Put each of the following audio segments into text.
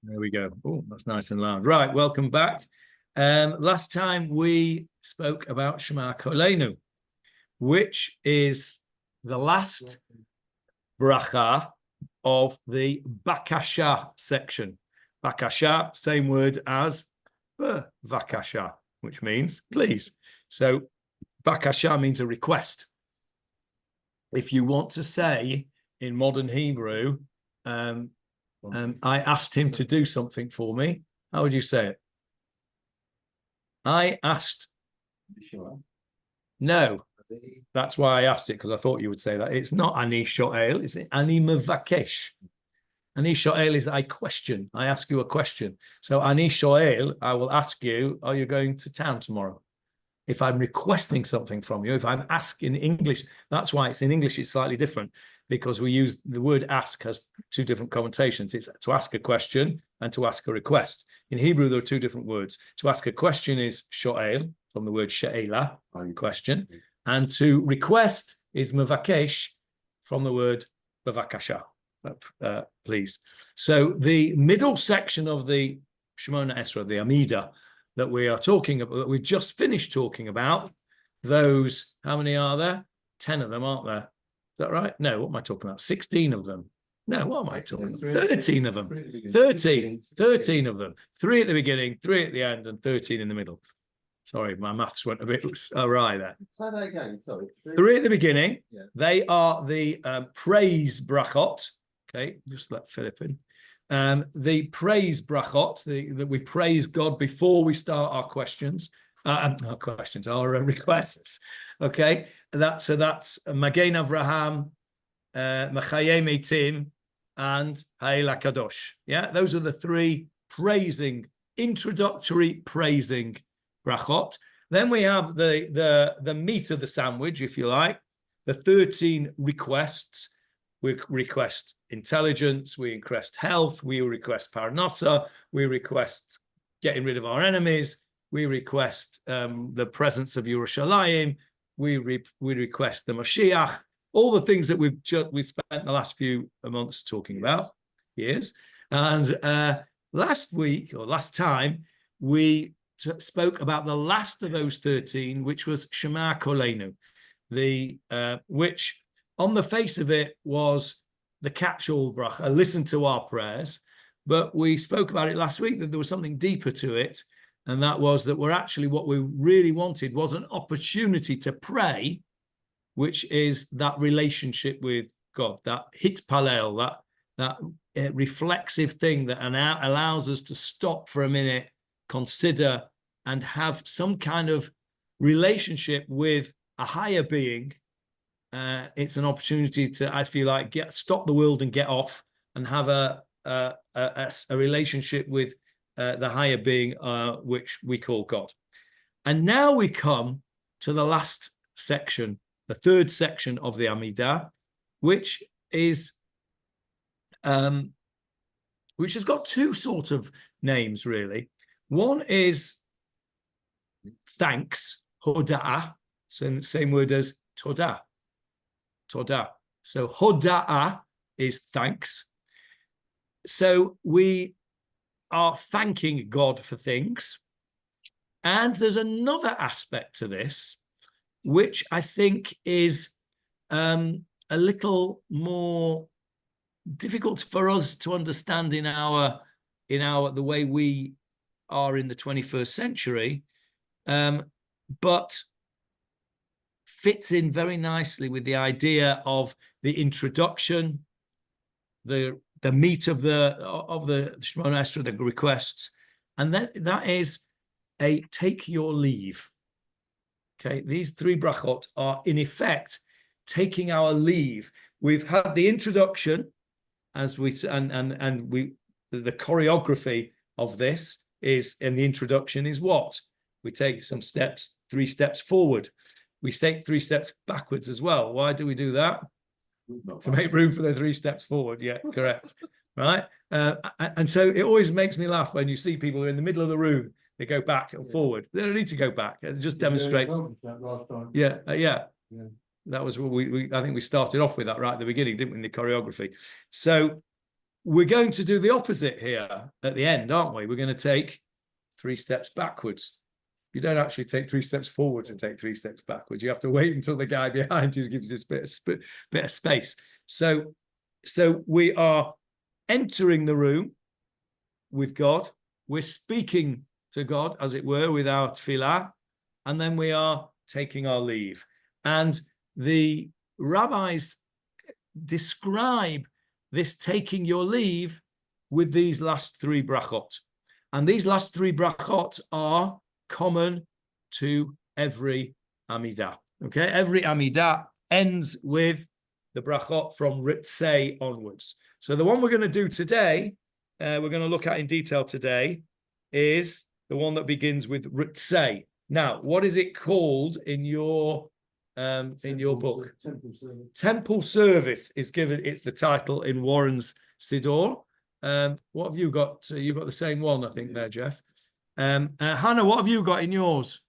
There we go. Oh, that's nice and loud. Right, welcome back. Last time we spoke about Shema Kolenu, which is the last bracha of the Bakasha section. Bakasha, same word as Vakasha, which means please. So Bakasha means a request. If you want to say in modern Hebrew, I asked him to do something for me, how would you say it? I asked. No, that's why I asked it, because I thought you would say that. It's not ani sho'el, it's ani mevakesh. Ani sho'el is I question. I ask you a question. So ani sho'el, I will ask you, are you going to town tomorrow? If I'm requesting something from you, if I'm asking English, that's why it's in English, it's slightly different, because we use the word ask has two different connotations. It's to ask a question and to ask a request. In Hebrew, there are two different words. To ask a question is sho'el, from the word she'ela, question, and to request is mevakesh, from the word bevakasha, please. So the middle section of the Shemonah Esrei, the Amida, that we are talking about, that we've just finished talking about, those, how many are there? 10 of them, aren't there? Is that right? No, what am I talking about? 16 of them. No, what am I talking about? 13 of them. 13 of them. 3 at the beginning, 3 at the end, and 13 in the middle. Sorry, my maths went a bit awry there. Say that again, sorry. 3 at the beginning. Yeah. They are the praise brachot. Okay, just let Philip in. The praise brachot, that we praise God before we start our questions, our requests. Okay, that's Magen Avraham, Machayei Meitim, and Ha'el HaKadosh. Yeah, those are the 3 introductory praising brachot. Then we have the meat of the sandwich, if you like, the 13 requests. We request intelligence, we request health, we request parnasa, we request getting rid of our enemies, we request the presence of Yerushalayim, we request the Mashiach, all the things that we've spent the last few months talking about, years. And last time, we spoke about the last of those 13, which was Shema Kolenu, which on the face of it was the catch-all bracha, listen to our prayers. But we spoke about it last week, that there was something deeper to it. And that was that what we really wanted was an opportunity to pray, which is that relationship with God, that hitpalel, that reflexive thing that allows us to stop for a minute, consider, and have some kind of relationship with a higher being. It's an opportunity to, I feel like, stop the world and get off and have a relationship with the higher being, which we call God. And now we come to the last section, the 3rd section of the Amidah, which has got 2 sort of names, really. One is thanks, hoda'ah, so the same word as todah. Todah. So hoda'ah is thanks. So we are thanking God for things. And there's another aspect to this, which I think is a little more difficult for us to understand in the way we are in the 21st century, but fits in very nicely with the idea of the introduction, the meat of the Shemonah Esrei, the requests, and that is a take your leave. Okay, these 3 brachot are in effect taking our leave. We've had the introduction, as we the choreography of this is, and the introduction is what? We take some steps, 3 steps forward. We take 3 steps backwards as well. Why do we do that? To make room for the 3 steps forward. Yeah, correct. Right. And so it always makes me laugh when you see people who are in the middle of the room, they go back and forward. They don't need to go back. It just demonstrates. Yeah. That was what I think we started off with that right at the beginning, didn't we, in the choreography. So we're going to do the opposite here at the end, aren't we? We're going to take 3 steps backwards. You don't actually take 3 steps forwards and take 3 steps backwards. You have to wait until the guy behind you gives you this bit of space. So we are entering the room with God. We're speaking to God, as it were, with our Tefilah, and then we are taking our leave. And the rabbis describe this taking your leave with these last 3 brachot. And these last 3 brachot are common to every Amidah. Okay, every Amidah ends with the brachot from Ritzei onwards. So the one we're going to do today, we're going to look at in detail today, is the one that begins with Ritzei. Now, what is it called in your book? Temple service is given. It's the title in Warren's Siddur. What have you got? You've got the same one, I think, there, Jeff. Hannah, what have you got in yours?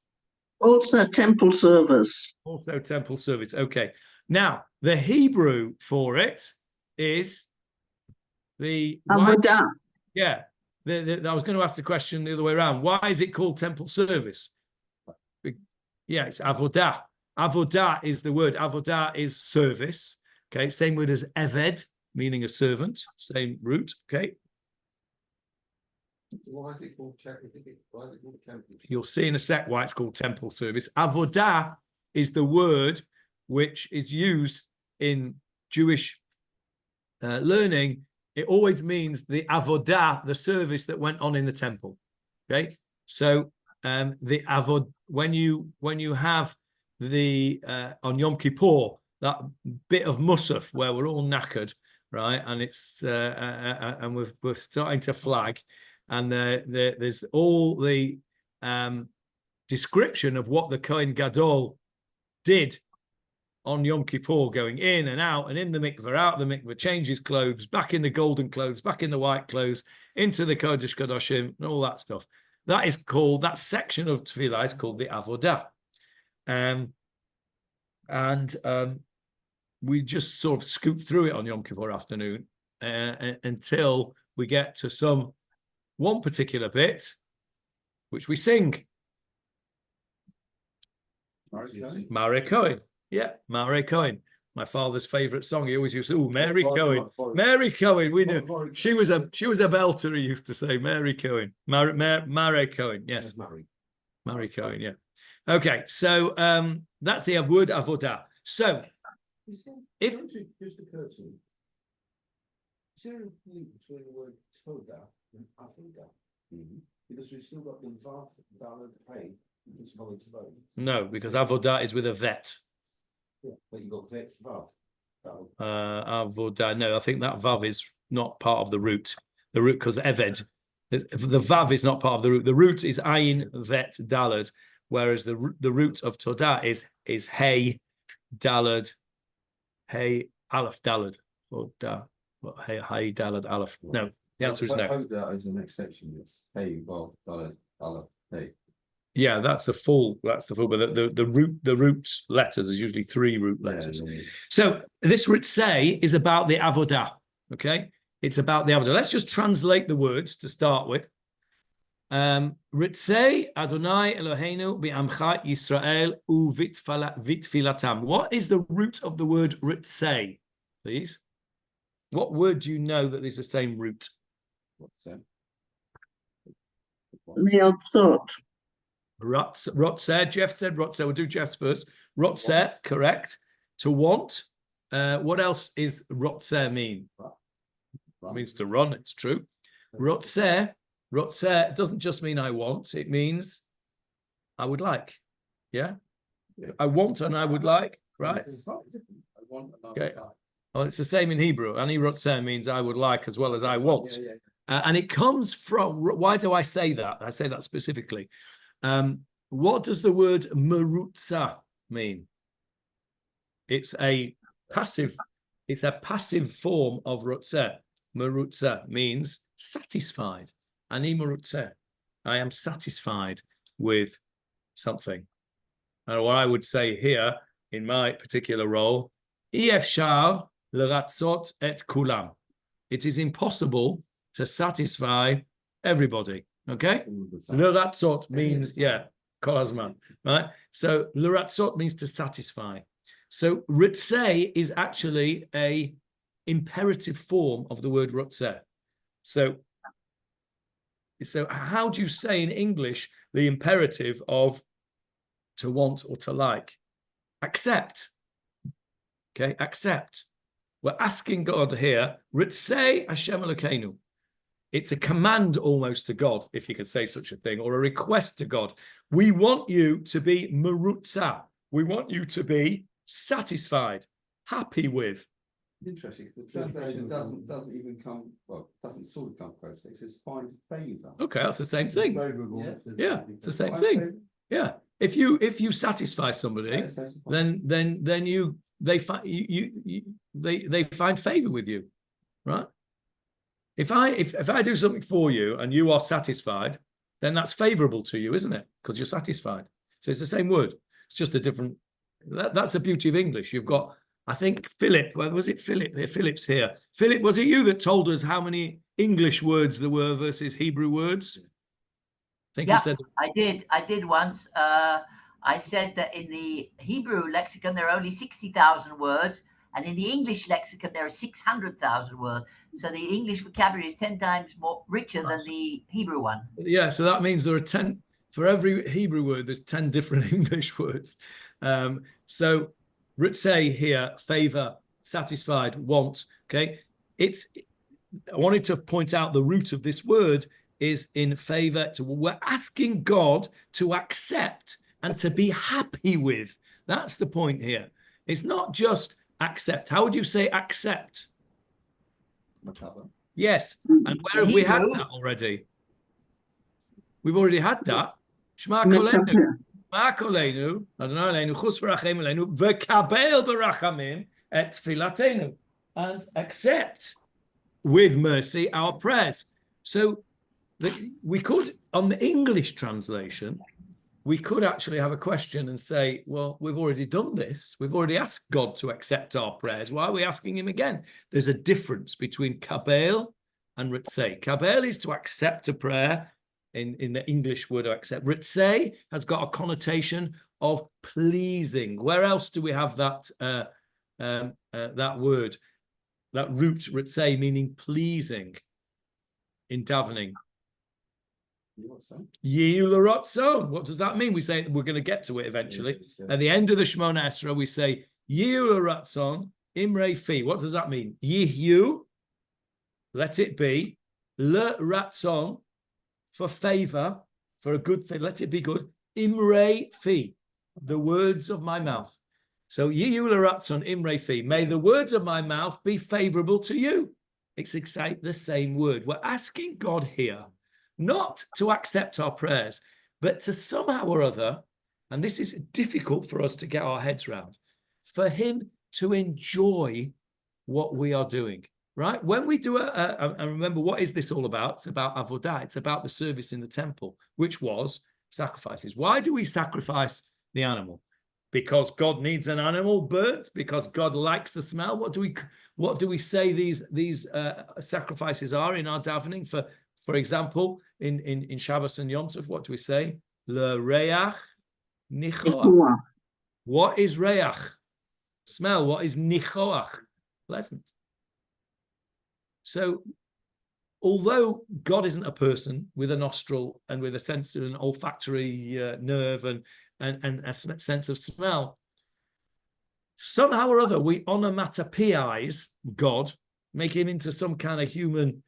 Also temple service. Also temple service. Okay. Now, the Hebrew for it is the Avoda. Yeah. I was going to ask the question the other way around. Why is it called temple service? Yeah, it's Avoda. Avoda is the word. Avoda is service. Okay, same word as Eved, meaning a servant. Same root. Okay. Why is it called temple? You'll see in a sec why it's called temple service. Avoda is the word which is used in Jewish learning. It always means the avodah, the service that went on in the temple. Okay, so the avod, when you have the on Yom Kippur, that bit of musaf where we're all knackered, right, and it's and we're starting to flag, and there's all the description of what the Kohen Gadol did on Yom Kippur, going in and out, and in the mikveh, out the mikveh, changes clothes, back in the golden clothes, back in the white clothes, into the Kodesh Kodashim, and all that stuff. That is called, that section of Tefilah is called the Avodah. We just sort of scoop through it on Yom Kippur afternoon until we get to one particular bit, which we sing. Mary Cohen. Yeah, Mary Cohen, my father's favorite song. He always used to, Mary Cohen. Mary Cohen, we knew. She was a belter, he used to say, Mary Cohen. Mary Cohen, yes. Mary Cohen, yeah. Okay, so that's the word Avodah. So, if... Just occurred to me, is there a link between the word Toda and Avodah? Because we've still got the Vav, Daled, Hey, it's going to both. No, because Avodah is with a vet. Yeah, but you got vet Vav. Avodah, no, I think that Vav is not part of the root. The root, because Eved, the Vav is not part of the root. The root is Ayin, Vet, Daled, whereas the root of Todah is Hey, Daled, Hey, Aleph, Daled, or Hey, Daled, Aleph. No, the answer is no. Avodah is the next section. It's Hey, Vav, Daled, Aleph, Hey. Yeah, that's the full. But the root letters is usually 3 root letters. Yeah. So this Ritzei is about the Avodah. Okay, it's about the Avodah. Let's just translate the words to start with. Ritzei Adonai Eloheinu bi'amcha Yisrael uvitfilatam. What is the root of the word Ritzei, please? What word do you know that is the same root? What's that? Leotzot. Rotzeh. Jeff said Rotzeh. We'll do Jeff's first. Rotzeh, correct. To want. What else is Rotzeh mean? It means to run. It's true. Rotzeh doesn't just mean I want. It means I would like. Yeah. I want and I would like. Right. Okay. Well, it's the same in Hebrew. Ani Rotzeh means I would like as well as I want. And it comes from. Why do I say that? I say that specifically. What does the word merutza mean? It's a passive form of rutzeh. Merutza means satisfied. Ani merutza. I am satisfied with something. And what I would say here in my particular role, efshar leratzot et kulam. it is impossible to satisfy everybody. Okay? L'ratzot means, kol hazman, right? So l'ratzot means to satisfy. So ritzeh is actually a imperative form of the word rutzeh. So how do you say in English the imperative of to want or to like? Accept. Okay, accept. We're asking God here, ritzeh Hashem Elokeinu. It's a command almost to God, if you could say such a thing, or a request to God. We want you to be merutza. We want you to be satisfied, happy with. Interesting. The translation doesn't even come, well, doesn't sort of come close. It says find favour. Okay, that's the same thing. Yeah, it's the same thing. Favour. Yeah. If you satisfy somebody, then they find favor with you, right? If I do something for you and you are satisfied, then that's favorable to you, isn't it? Because you're satisfied. So it's the same word. It's just a different. That's the beauty of English. You've got, I think, Philip. Well, was it Philip? Philip's here. Philip, was it you that told us how many English words there were versus Hebrew words? I think you said. I did once. I said that in the Hebrew lexicon there are only 60,000 words, and in the English lexicon there are 600,000 words. So the English vocabulary is 10 times more richer than the Hebrew one. Yeah, so that means there are 10 for every Hebrew word. There's 10 different English words. So ritzeh here, favor, satisfied, want. Okay, I wanted to point out the root of this word is in favor. We're asking God to accept and to be happy with. That's the point here. It's not just accept. How would you say accept? Yes. And where have we had that already? We've already had that. Shema kolenu. Shema kolenu. Adonai Eloheinu chus v'rachem Eloheinu v'kabel b'rachamim et tefilatenu. And accept with mercy our prayers. So we could, on the English translation, we could actually have a question and say, well, we've already done this. We've already asked God to accept our prayers. Why are we asking him again? There's a difference between kabel and ritzeh. Kabel is to accept a prayer in the English word of accept. Ritzeh has got a connotation of pleasing. Where else do we have that that word, that root ritzeh, meaning pleasing in davening? Yiyu l'ratzon. What does that mean? We say we're going to get to it eventually. At the end of the Shemonah Esrei, we say Yiyu l'ratzon imrei fi. What does that mean? Yiyu, let it be. L'ratzon, for favor, for a good thing. Let it be good. Imrei fi, the words of my mouth. So Yiyu l'ratzon imrei fi. May the words of my mouth be favorable to you. It's exactly the same word. We're asking God here not to accept our prayers, but to somehow or other, and this is difficult for us to get our heads around, for him to enjoy what we are doing, right? When we do and remember, what is this all about? It's about Avoda. It's about the service in the temple, which was sacrifices. Why do we sacrifice the animal? Because God needs an animal burnt? Because God likes the smell? What do we say these sacrifices are in our davening? For example, in Shabbos and Yom Tov, what do we say? Le reach nichoach. What is reach? Smell. What is nichoach? Pleasant. So, although God isn't a person with a nostril and with a sense of an olfactory nerve and a sense of smell, somehow or other we onomatopoeize God, make him into some kind of human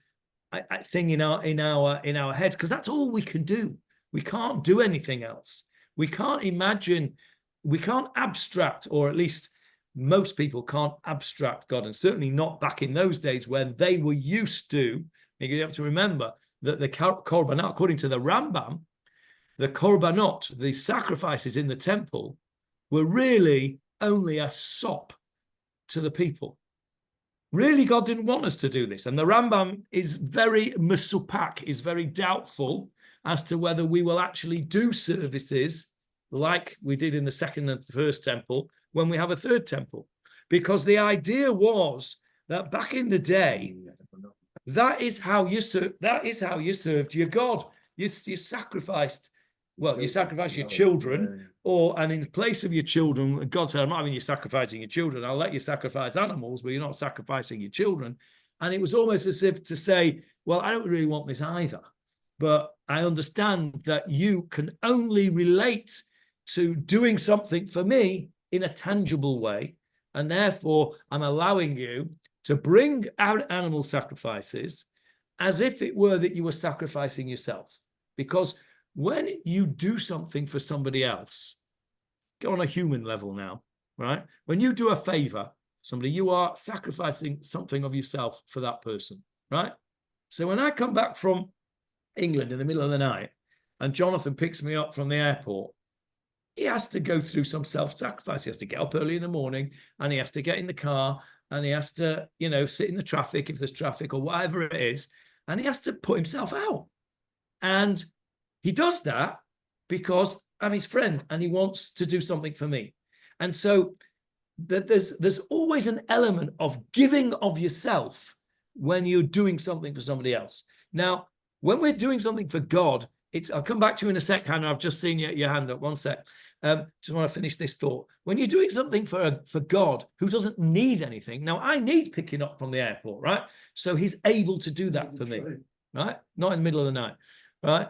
thing in our heads, because that's all we can do. We can't do anything else. We can't imagine, we can't abstract, or at least most people can't abstract God, and certainly not back in those days when they were used to. You have to remember that the korbanot, according to the Rambam, the korbanot, the sacrifices in the temple, were really only a sop to the people. Really, God didn't want us to do this. And the Rambam is very mesupak, is very doubtful as to whether we will actually do services like we did in the second and first temple when we have a third temple. Because the idea was that back in the day, that is how you served your God. You sacrificed. Well, you sacrifice your children, and in place of your children, God said, I'm not having you sacrificing your children. I'll let you sacrifice animals, but you're not sacrificing your children. And it was almost as if to say, well, I don't really want this either. But I understand that you can only relate to doing something for me in a tangible way. And therefore, I'm allowing you to bring out animal sacrifices as if it were that you were sacrificing yourself. Because when you do something for somebody else, go on a human level now, right? When you do a favor, somebody, you are sacrificing something of yourself for that person, right? So when I come back from England in the middle of the night and Jonathan picks me up from the airport, he has to go through some self-sacrifice. He has to get up early in the morning and he has to get in the car and he has to, sit in the traffic if there's traffic or whatever it is. And he has to put himself out. And he does that because I'm his friend and he wants to do something for me. And so there's always an element of giving of yourself when you're doing something for somebody else. Now, when we're doing something for God, I'll come back to you in a sec, Hannah. I've just seen your hand up. One sec. Just want to finish this thought. When you're doing something for God who doesn't need anything, now I need picking up from the airport, right? So he's able to do that for me, right? Not in the middle of the night, right?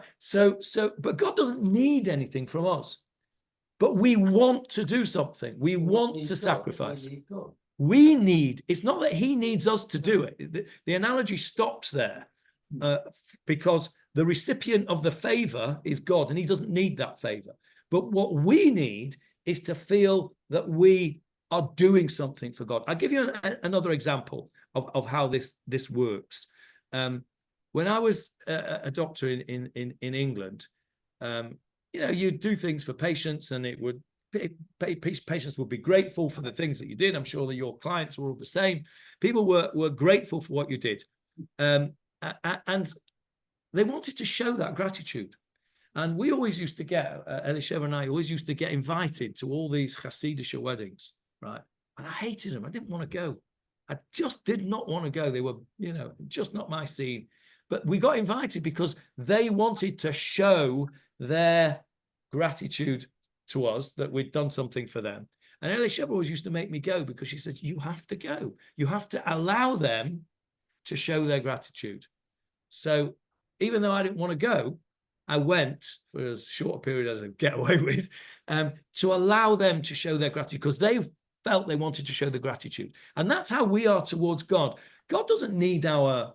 But God doesn't need anything from us. But we want to do something. We want to sacrifice. It's not that he needs us to do it. The analogy stops there because the recipient of the favor is God and he doesn't need that favor. But what we need is to feel that we are doing something for God. I'll give you another example of how this works. When I was a doctor in England, you do things for patients and it would patients would be grateful for the things that you did. I'm sure that your clients were all the same. People were grateful for what you did. And they wanted to show that gratitude. And we always used to get, Elisheva and I always used to get invited to all these Hasidic weddings, right? And I hated them. I didn't want to go. I just did not want to go. They were, just not my scene. But we got invited because they wanted to show their gratitude to us that we'd done something for them. And Elisheva always used to make me go because she says, you have to go. You have to allow them to show their gratitude. So even though I didn't want to go, I went for as short a period as I could get away with to allow them to show their gratitude because they felt they wanted to show the gratitude. And that's how we are towards God. God doesn't need our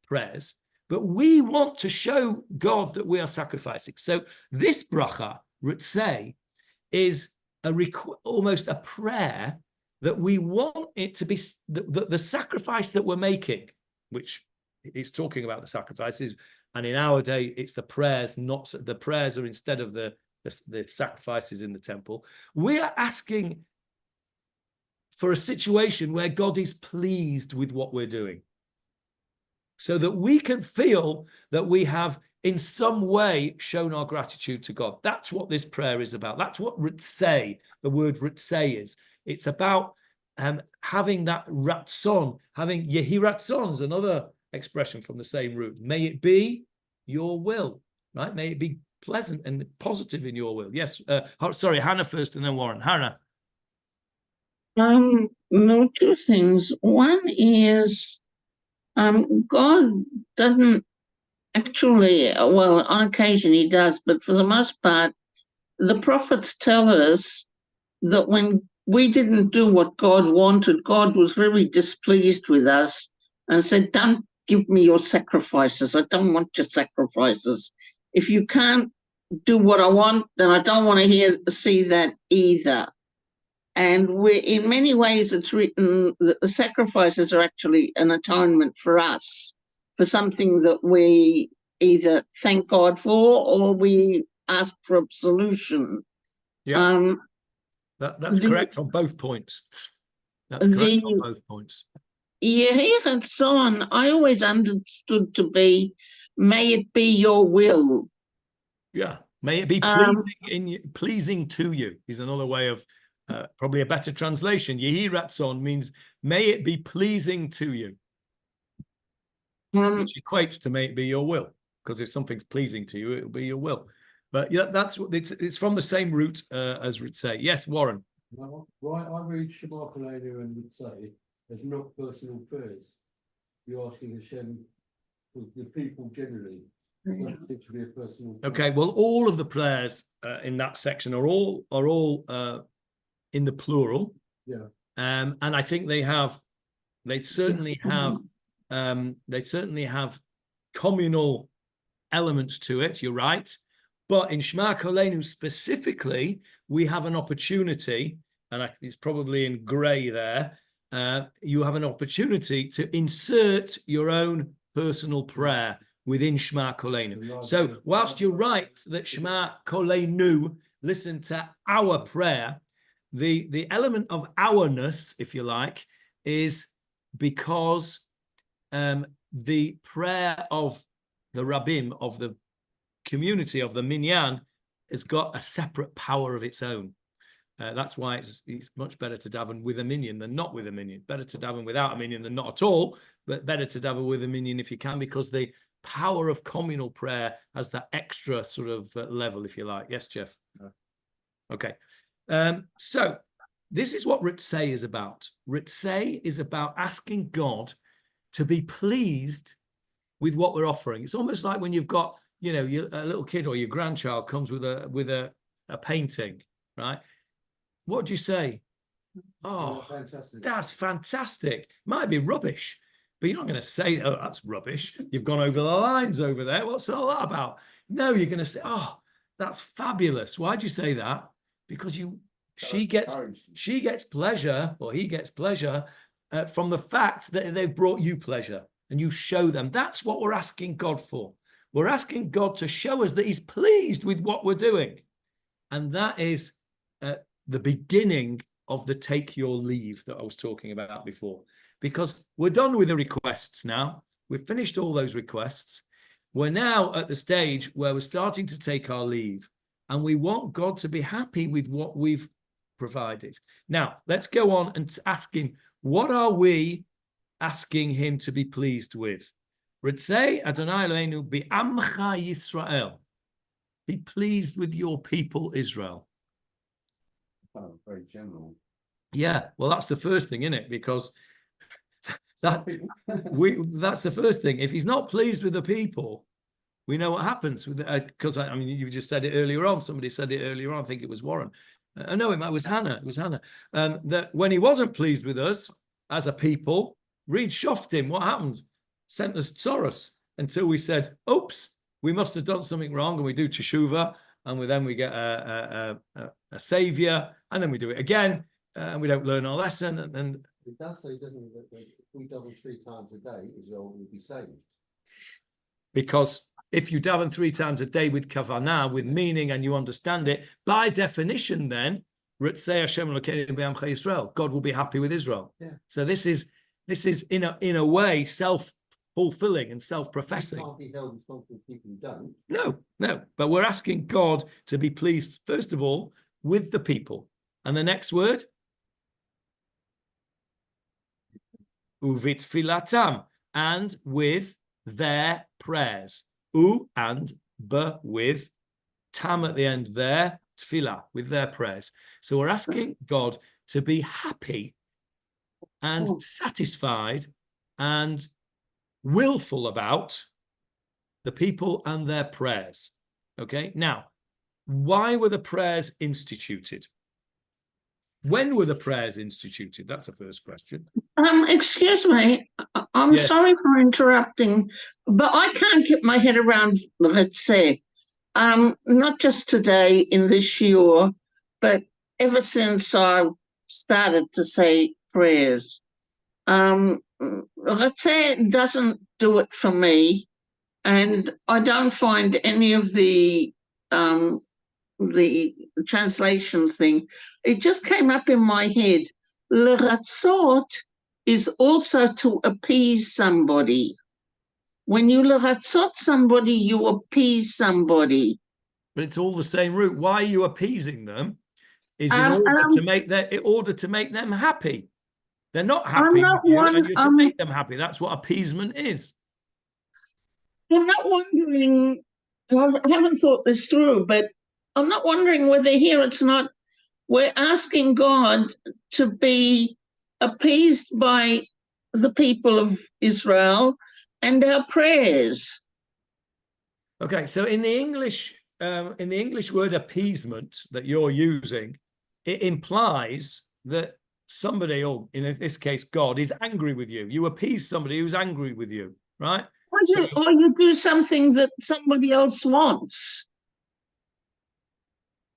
prayers, but we want to show God that we are sacrificing. So this bracha, Ritzei, is almost a prayer that we want it to be the sacrifice that we're making, which is talking about the sacrifices. And in our day, it's the prayers, not the prayers are instead of the sacrifices in the temple. We are asking for a situation where God is pleased with what we're doing so that we can feel that we have in some way shown our gratitude to God. That's what this prayer is about. That's what Ritzei, the word Ritzei is. It's about having that ratzon, having Yehi ratzon is another expression from the same root. May it be your will, right? May it be pleasant and positive in your will. Yes. Sorry, Hannah first and then Warren. Hannah. No, two things. One is God doesn't actually, well, on occasion he does, but for the most part, the prophets tell us that when we didn't do what God wanted, God was really displeased with us and said, don't give me your sacrifices. I don't want your sacrifices. If you can't do what I want, then I don't want to see that either. And in many ways, it's written that the sacrifices are actually an atonement for us, for something that we either thank God for or we ask for absolution. Yeah, that's correct on both points. That's correct on both points. Yehi Ratzon, I always understood to be, may it be your will. Yeah, may it be pleasing to you is another way of probably a better translation. Yehi Ratzon means may it be pleasing to you. which equates to may it be your will, because if something's pleasing to you, it'll be your will. But yeah, that's what it's from the same root as Ritzei. Yes, Warren. No, right, I read Shema Kolenu and would say as not personal prayers. You're asking Hashem for the people generally, not it to be a personal prayer. Okay, well, all of the prayers in that section are all in the plural. Yeah. And I think they certainly have communal elements to it. You're right. But in Shema Kolenu specifically, we have an opportunity, and it's probably in grey there, you have an opportunity to insert your own personal prayer within Shema Kolenu. So whilst you're right that Shema Kolenu, listen to our prayer, the element of ourness, if you like, is because the prayer of the Rabbim, of the community, of the Minyan, has got a separate power of its own. That's why it's much better to daven with a minyan than not with a minyan. Better to daven without a minyan than not at all, but better to daven with a minyan if you can, because the power of communal prayer has that extra sort of level, if you like. Yes, Jeff? Okay. So this is what Ritzei is about. Ritzei is about asking God to be pleased with what we're offering. It's almost like when you've got, a little kid or your grandchild comes with a painting, right? What do you say? Oh, fantastic. That's fantastic. Might be rubbish, but you're not going to say, oh, that's rubbish. You've gone over the lines over there. What's all that about? No, you're going to say, oh, that's fabulous. Why'd you say that? Because she gets pleasure, or he gets pleasure from the fact that they've brought you pleasure, and you show them. That's what we're asking God for. We're asking God to show us that he's pleased with what we're doing. And that is the beginning of the take your leave that I was talking about before. Because we're done with the requests now. We've finished all those requests. We're now at the stage where we're starting to take our leave. And we want God to be happy with what we've provided. Now, let's go on and ask him, what are we asking him to be pleased with? Ritzei Adonai Eloheinu bi'amcha Yisrael. Be pleased with your people, Israel. Oh, very general. Yeah, well, that's the first thing, isn't it? Because that's the first thing. If he's not pleased with the people, we know what happens. Because you just said it earlier on. Somebody said it earlier on. I think it was Warren. No, it was Hannah. It was Hannah. That when he wasn't pleased with us as a people, Reed Shoftim, what happened? Sent us Tzoros until we said, oops, we must have done something wrong, and we do Teshuvah, and then we get a savior, and then we do it again, and we don't learn our lesson. And it does say, doesn't it, that if we daven 3 times a day, Israel will be saved. Because if you daven 3 times a day with kavanah, with meaning, and you understand it, by definition, then Ritzei Hashem Elokeinu b'amcha Yisrael, God will be happy with Israel. Yeah. So this is in a way self-fulfilling and self-professing. You can't be held responsible for people who don't. No. But we're asking God to be pleased, first of all, with the people. And the next word? Uvitfilatam, and with their prayers. U and b with tam at the end there, tfilah, with their prayers. So we're asking God to be happy and satisfied and willful about the people and their prayers. Okay, now, why were the prayers instituted? When were the prayers instituted? That's the first question. Excuse me, I'm Yes. sorry for interrupting, but I can't get my head around, let's say, not just today in this shiur, but ever since I started to say prayers. Let's say it doesn't do it for me, and I don't find any of the translation thing. It just came up in my head. L'ratzot is also to appease somebody. When you l'ratzot somebody, you appease somebody. But it's all the same root. Why are you appeasing them? Is in order to make them happy. They're not happy with you, and you're to make them happy. That's what appeasement is. I'm not wondering, I haven't thought this through, but I'm not wondering whether here it's not, we're asking God to be appeased by the people of Israel and our prayers. Okay, so in the English word appeasement that you're using, it implies that somebody, or in this case, God, is angry with you. You appease somebody who's angry with you, right? Or you do something that somebody else wants.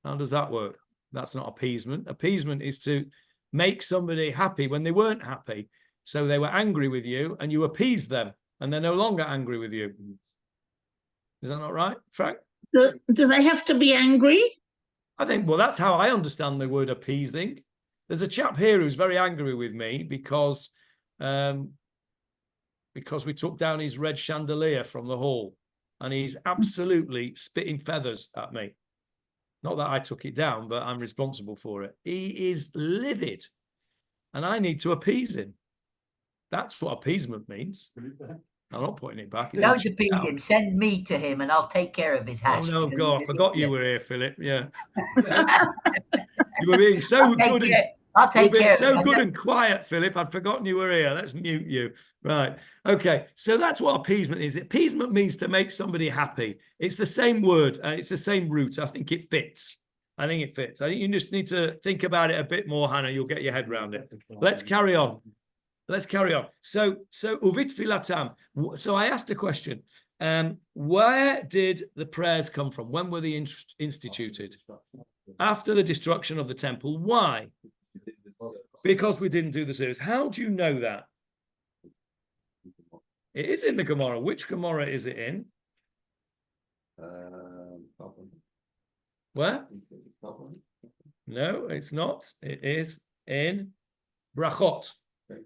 How does that work? That's not appeasement. Appeasement is to make somebody happy when they weren't happy. So they were angry with you and you appease them and they're no longer angry with you. Is that not right, Frank? Do they have to be angry? I think, well, that's how I understand the word appeasing. There's a chap here who's very angry with me because we took down his red chandelier from the hall and he's absolutely spitting feathers at me. Not that I took it down, but I'm responsible for it. He is livid and I need to appease him. That's what appeasement means. I'm not putting it back. Don't appease him. Send me to him and I'll take care of his hash. Oh, no, God, I forgot you were here, Philip. Yeah. You were being so good. I'll take care of so good and quiet, Philip. I'd forgotten you were here. Let's mute you. Right. Okay. So that's what appeasement is. Appeasement means to make somebody happy. It's the same word. It's the same root. I think it fits. I think you just need to think about it a bit more, Hannah. You'll get your head around it. Let's carry on. So uvit filatam. So I asked a question. Where did the prayers come from? When were they instituted? After the destruction of the temple. Why? Because we didn't do the service. How do you know that? It is in the Gemara. Which Gemara is it in? Where? No, it's not. It is in Brachot,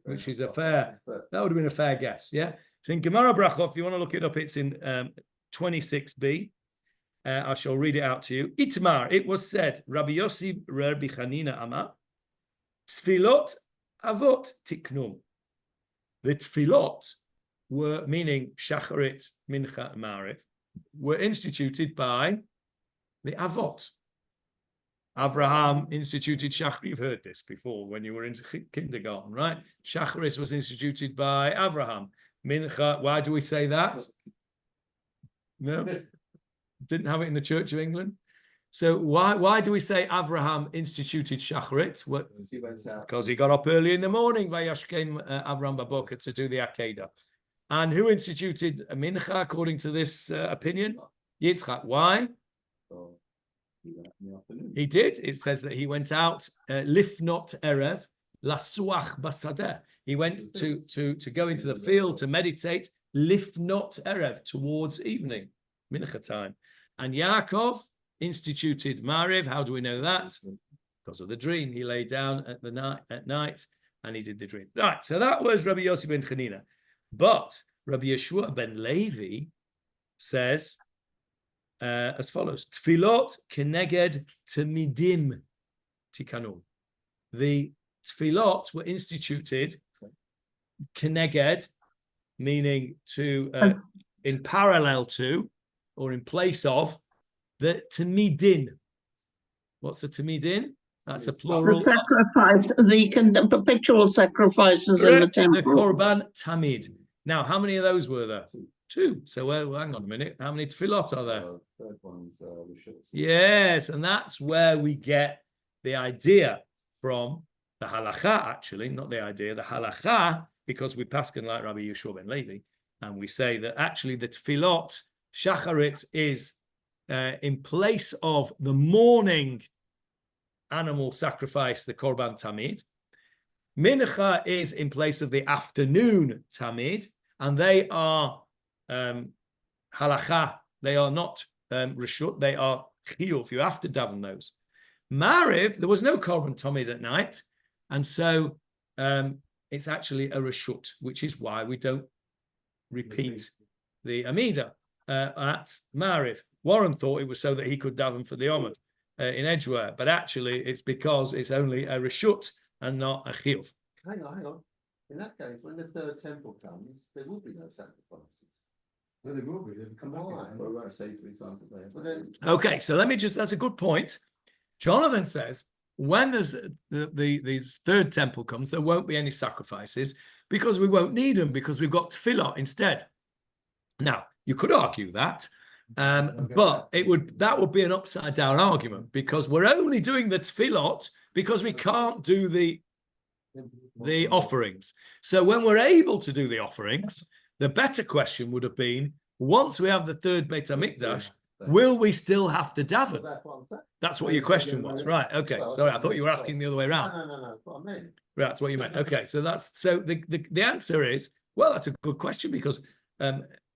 which is a fair. That would have been a fair guess. Yeah, it's in Gemara Brachot. If you want to look it up, it's in 26b. I shall read it out to you. Itmar. It was said, Rabbi Yossi Rabbi Chanina Amar. Tfilot avot tiknum. The tfilot were, meaning shacharit, mincha, and ma'ariv, were instituted by the avot. Abraham instituted shacharit. You've heard this before when you were in kindergarten, right? Shacharit was instituted by Abraham. Mincha, why do we say that? No? Didn't have it in the Church of England. So why do we say Abraham instituted shacharit? Because he got up early in the morning, Vayashkem Abraham Baboka, to do the Akedah. And who instituted mincha according to this opinion? Yitzchak. Why? He did. It says that he went out lifnot erev lasuach basadeh. He went to go into the field to meditate lifnot erev, towards evening, mincha time. And Yaakov instituted Mariv. How do we know that? Because of the dream. He lay down at night and he did the dream. Right. So that was Rabbi Yossi ben Chanina. But Rabbi Yeshua ben Levi says as follows: Tfilot keneged temidim tikanu. The tfilot were instituted keneged, meaning to in parallel to or in place of the temidin. What's the temidin? That's a plural. The sacrifice, the perpetual sacrifices in the temple. The korban tamid. Now, how many of those were there? Two. So, well, hang on a minute. How many tefillot are there? Third one's Yes, and that's where we get the idea from, the halacha, actually, not the idea, the halacha, because we paskin like Rabbi Yeshua ben Levi, and we say that actually the tefillot, shacharit, is in place of the morning animal sacrifice, the korban tamid. Mincha is in place of the afternoon tamid, and they are halacha. They are not reshut. They are chiyuv. You have to daven those. Mariv, there was no korban tamid at night, and so it's actually a reshut, which is why we don't repeat the Amida at Mariv. Warren thought it was so that he could daven for the Omid in Edgware, but actually it's because it's only a reshut and not a chiyuv. Hang on. In that case, when the third temple comes, there will be no sacrifices. Well, they will be. They'll come back. Why? again. Well, we won't say 3 times a day. But then, Okay, so let me just, that's a good point. Jonathan says, when there's the third temple comes, there won't be any sacrifices because we won't need them because we've got Tefilah instead. Now, you could argue that, but that would be an upside down argument because we're only doing the Tefillot because we can't do the offerings. So when we're able to do the offerings, the better question would have been, once we have the third Beit HaMikdash, will we still have to daven? that's what I'm saying. That's what your question was, right? Okay, Well, sorry, I thought you were asking the other way around. No, that's what I meant. Right, that's what you meant. Okay, so the answer is, well, that's a good question because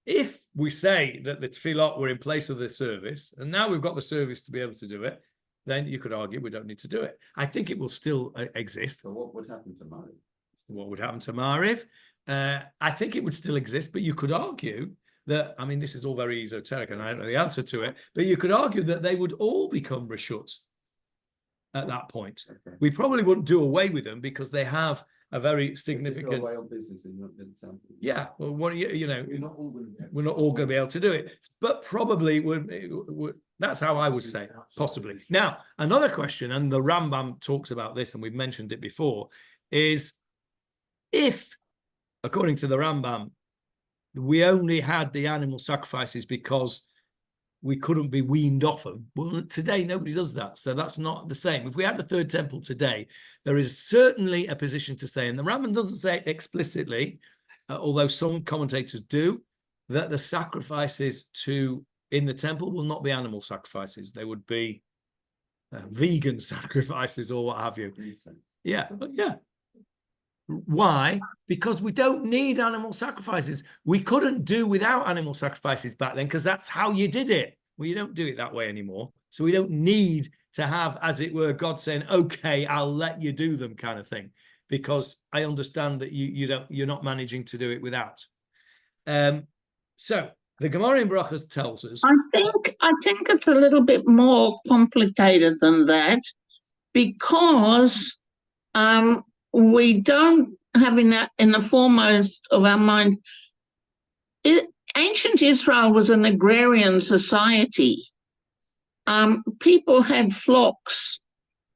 if we say that the tefillot were in place of the service, and now we've got the service to be able to do it, then you could argue we don't need to do it. I think it will still exist. So what would happen to Mari? What would happen to Mariv? I think it would still exist, but you could argue that, I mean, this is all very esoteric and I don't know the answer to it, but you could argue that they would all become reshut at that point. Okay. We probably wouldn't do away with them because they have a very significant... Way on business in the temple. Yeah, well, what you know, You're not all going to be able we're not all going to be able to do it, but probably that's how I would say, possibly. Now, another question, and the Rambam talks about this, and we've mentioned it before, is if, according to the Rambam, we only had the animal sacrifices because we couldn't be weaned off them. Well, today, nobody does that. So that's not the same. If we had the third temple today, there is certainly a position to say, and the Rambam doesn't say it explicitly, although some commentators do, that the sacrifices in the temple will not be animal sacrifices. They would be vegan sacrifices or what have you. Yeah, yeah. Why? Because we don't need animal sacrifices. We couldn't do without animal sacrifices back then because that's how you did it. Well, you don't do it that way anymore. So we don't need to have, as it were, God saying, okay, I'll let you do them kind of thing, because I understand that you're not managing to do it without. So the Gemara in Brachos tells us. I think it's a little bit more complicated than that because we don't have in the foremost of our mind. Ancient Israel was an agrarian society. People had flocks.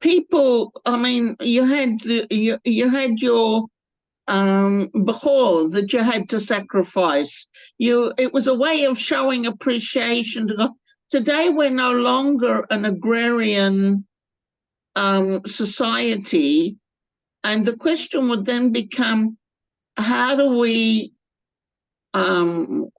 People, I mean, you had your bechor that you had to sacrifice. It was a way of showing appreciation to God. Today, we're no longer an agrarian society. And the question would then become, how do we, I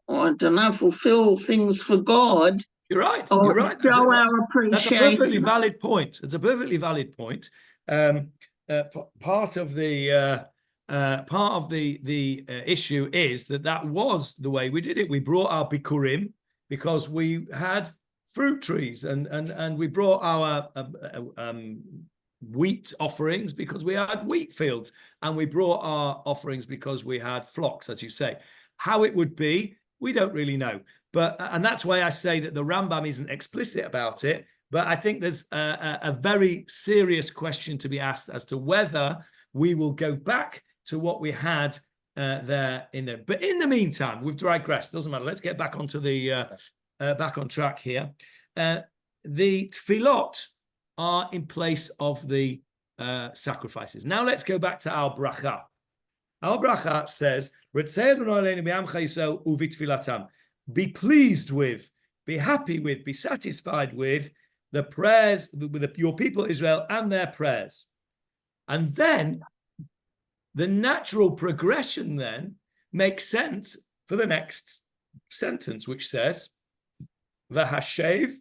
don't know, fulfill things for God? You're right. Or You're right. show our appreciation. That's a perfectly valid point. It's a perfectly valid point. Part of the issue is that was the way we did it. We brought our bikurim because we had fruit trees, and we brought our wheat offerings because we had wheat fields, and we brought our offerings because we had flocks, as you say. How it would be, we don't really know. And that's why I say that the Rambam isn't explicit about it. But I think there's a very serious question to be asked as to whether we will go back to what we had there in there. But in the meantime, we've digressed. Doesn't matter. Let's get back onto the back on track here. The tefillot are in place of the sacrifices. Now let's go back to our bracha. Our bracha says, be pleased with, be happy with, be satisfied with the prayers, with your people Israel and their prayers. And then the natural progression then makes sense for the next sentence, which says, V'hashev,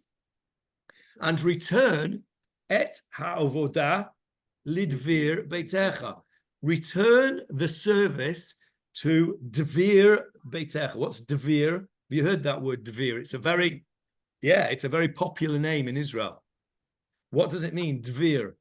and return et ha'avoda lidvir beitecha. Return the service to Dvir Beitecha. What's Dvir? Have you heard that word, Dvir? It's a very popular name in Israel. What does it mean, Dvir?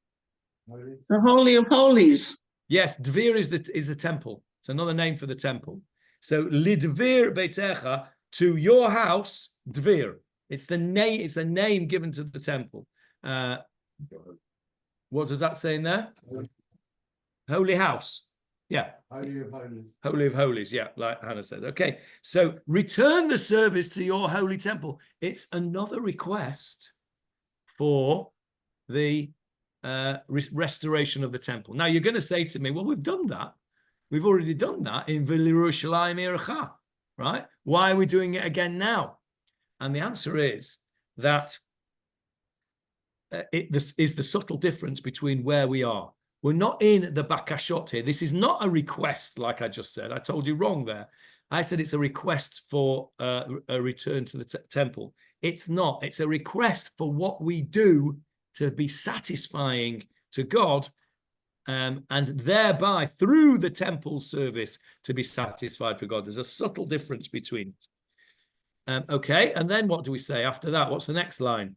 The Holy of Holies. Yes, Dvir is the temple. It's another name for the temple. So Lidvir Beitecha, to your house, Dvir. It's the name. It's a name given to the temple. What does that say in there? Holy house. Yeah. Holy of holies. Holy of Holies, yeah, like Hannah said. Okay, so return the service to your holy temple. It's another request for the restoration of the temple. Now, you're going to say to me, well, we've done that. We've already done that in V'Yerushalayim Erecha, right? Why are we doing it again now? And the answer is that this is the subtle difference between where we are. We're not in the bakashot here. This is not a request, like I just said. I told you wrong there. I said it's a request for a return to the temple. It's not. It's a request for what we do to be satisfying to God, and thereby, through the temple service, to be satisfied for God. There's a subtle difference between it. Okay, and then what do we say after that? What's the next line?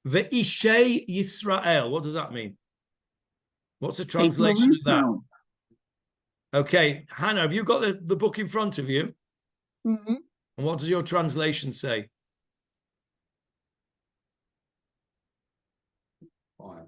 Ve'ishei Yisrael. What does that mean? What's the translation of that? Okay, Hannah, have you got the book in front of you? Mm-hmm. And what does your translation say? Fire.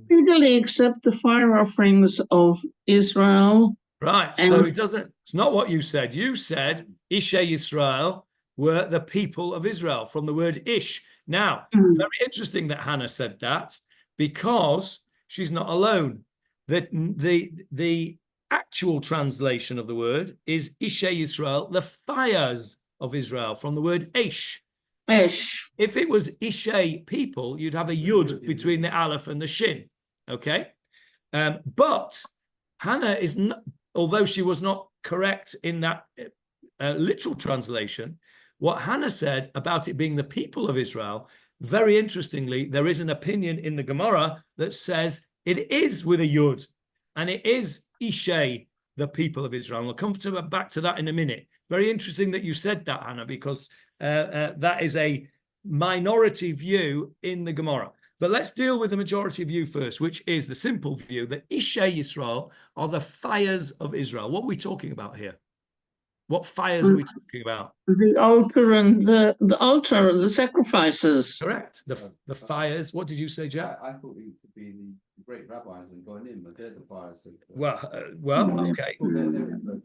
Speedily accept the fire offerings of Israel. Right, so it's not what you said. You said Ishei Yisrael were the people of Israel, from the word Ish. Now, very interesting that Hannah said that, because she's not alone. The actual translation of the word is Ishei Yisrael, the fires of Israel, from the word Ish. Ish. If it was Ishei people, you'd have a yud between the aleph and the shin. Okay, but Hannah is not, although she was not correct in that literal translation, what Hannah said about it being the people of Israel, very interestingly, there is an opinion in the Gemara that says it is with a yud, and it is Ishei, the people of Israel. And we'll come back to that in a minute. Very interesting that you said that, Hannah, because that is a minority view in the Gemara. But let's deal with the majority view first, which is the simple view that Ishei Yisrael are the fires of Israel. What are we talking about here? What fires are we talking about? The altar and the altar, the sacrifices. Correct. The fires. What did you say, Jeff? I thought it could be the great rabbis and going in, but they're the fires. Okay.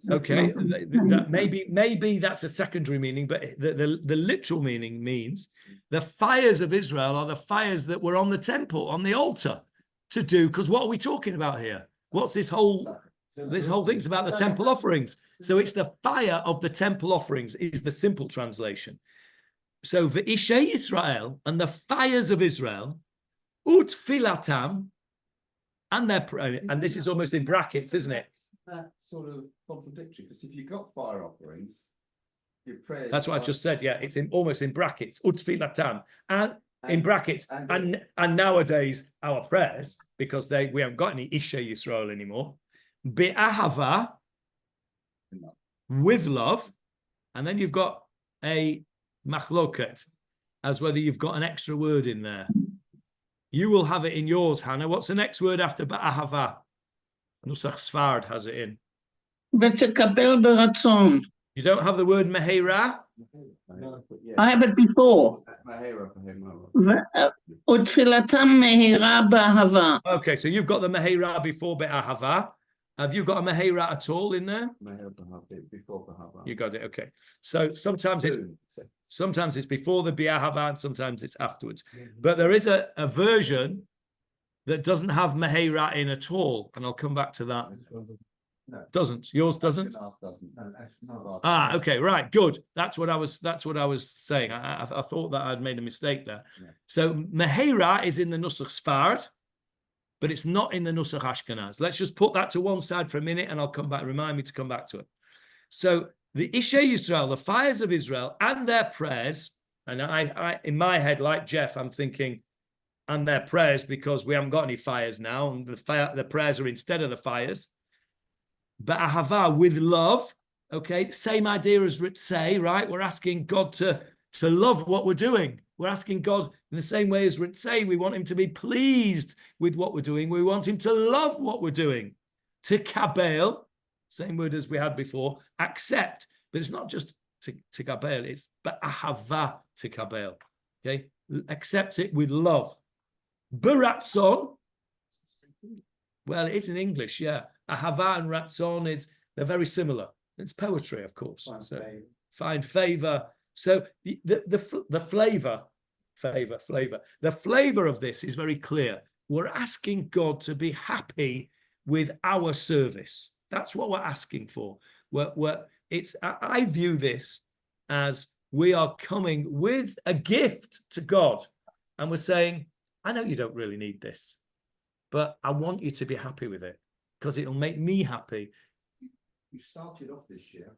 Okay, that maybe that's a secondary meaning, but the literal meaning means the fires of Israel are the fires that were on the temple, on the altar, to do. Because what are we talking about here? What's this whole thing's about the temple offerings? So it's the fire of the temple offerings is the simple translation. So the Ishei Israel and the fires of Israel, utfilatam, and this is almost in brackets, isn't it? That sort of contradictory, because if you've got fire offerings, your prayers. That's what I just said. Yeah, it's almost in brackets. Utfilatam, and in brackets, and nowadays our prayers, because we haven't got any Ishei Yisrael anymore. Be'ahava, with love, and then you've got a machloket, as whether you've got an extra word in there. You will have it in yours, Hannah. What's the next word after be'ahava? Nusach Sfard has it in. V'tekabel beratzon. You don't have the word mehera? I have it before. Utfilatam mehira b'ahava. Okay, so you've got the mehera before be'ahava. Have you got a mehera at all in there? You got it. Okay. So sometimes it's before the be'ahava, and sometimes it's afterwards. But there is a version that doesn't have mehera in at all, and I'll come back to that. Doesn't. Yours doesn't? Okay, right, good. That's what I was saying. I thought that I'd made a mistake there. So mehera is in the Nusach Sfard, but it's not in the Nusach Ashkenaz. Let's just put that to one side for a minute, and I'll come back. Remind me to come back to it. So the Ishei Yisrael, the fires of Israel, and their prayers, and I in my head, like Jeff, I'm thinking, and their prayers, because we haven't got any fires now, and the prayers are instead of the fires. But ahava, with love, okay, same idea as Ritzei, right? We're asking God to love what we're doing. We're asking God in the same way as Ritzei, we want him to be pleased with what we're doing. We want him to love what we're doing. To kabel, same word as we had before, accept. But it's not just to kabel, it's but ahava to kabel. Okay, accept it with love. Baratzon, Well, it is in English, yeah. Ahava and Ratzon they're very similar. It's poetry, of course. Find favor. So the flavor of this is very clear. We're asking God to be happy with our service. That's what we're asking for. I view this as we are coming with a gift to God, and we're saying, I know you don't really need this, but I want you to be happy with it because it'll make me happy. You started off this year